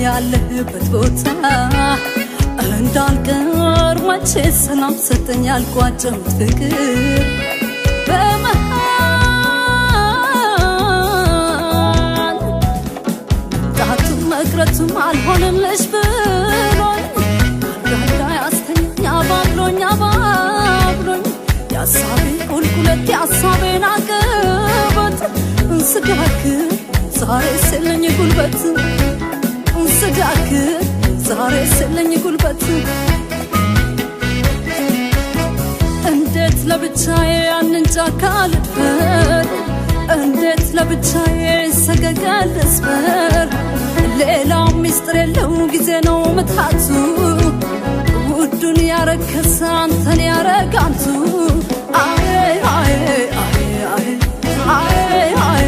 ያለህበት ቦታ እንዳልቀር መቼ ሰላም ሰጠኝ ያልኳቸውት ፍቅር በመሃል ዳቱም መቅረቱም አልሆነልሽ ብሎኝ አልጋዳ ያስተኛ አባብሎኝ ያሳቤን ቁልቁለት ያሳቤን አቀበት እንስዳክር ዛሬ ስለኝ ጉልበት እንስዳክር ዛሬ ስለኝ ጉልበት እንዴት ለብቻዬ ያንን ጫካ ልድፈር እንዴት ለብቻዬ ሰገገል ልስበር ሌላው ሚስጥር የለው ጊዜ ነው ምትሃቱ ውዱን ያረከሰ አንተን ያረጋንቱ አይ አይ አይ አይ አይ አይ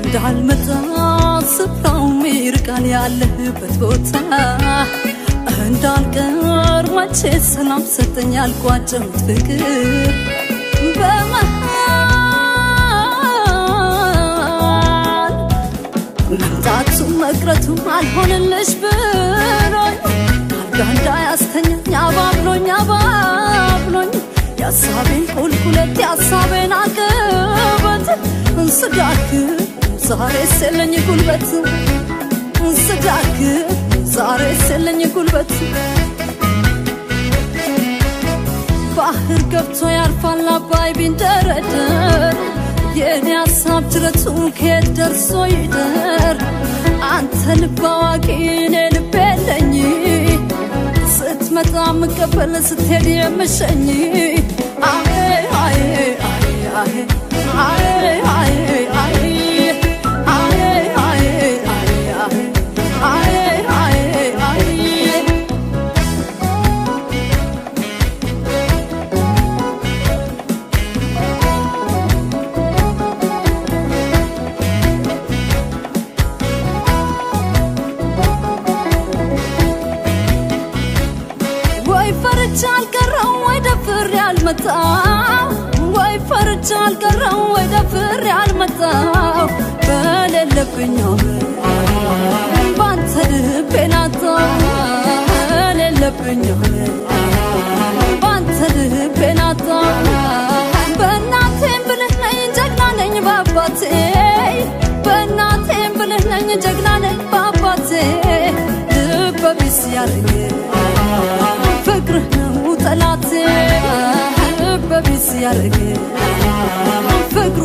እንዳልመጣ ስፍራው ሚርቃል ያለህበት ቦታ እንዳልቀር መቼ ሰላም ሰጠኝ ያልኳቸውት ፍቅር በመሃል መምጣቱም መቅረቱም አልሆነልሽ ብሎኝ አልጋንዳ ያስተኛኝ አባብሎኝ ያሳቤን ቁልቁለት ያሳቤን አቀበት እንስዳክር ዛሬ ስለኝ ጉልበት እንስዳክር ዛሬ ስለኝ ጉልበት ባህር ገብቶ ያርፋል አባይ ቢንደረደር የኔ ሀሳብ ጅረቱ ከየት ደርሶ ይደር አንተ ልብ አዋቂ እኔ ልብ የለኝ ስትመጣ ምቀበል ስትሄድ የምሸኝ አይ አይ አይ አይ አይ አይ አይ ወይ ፈርቻ አልቀረው ወይ ደፍሬ አልመጣው በሌለብኝ ባንተ ልቤን አጣው በሌለብኝ ባንተ ልቤ ሲያረግ ፍቅሩ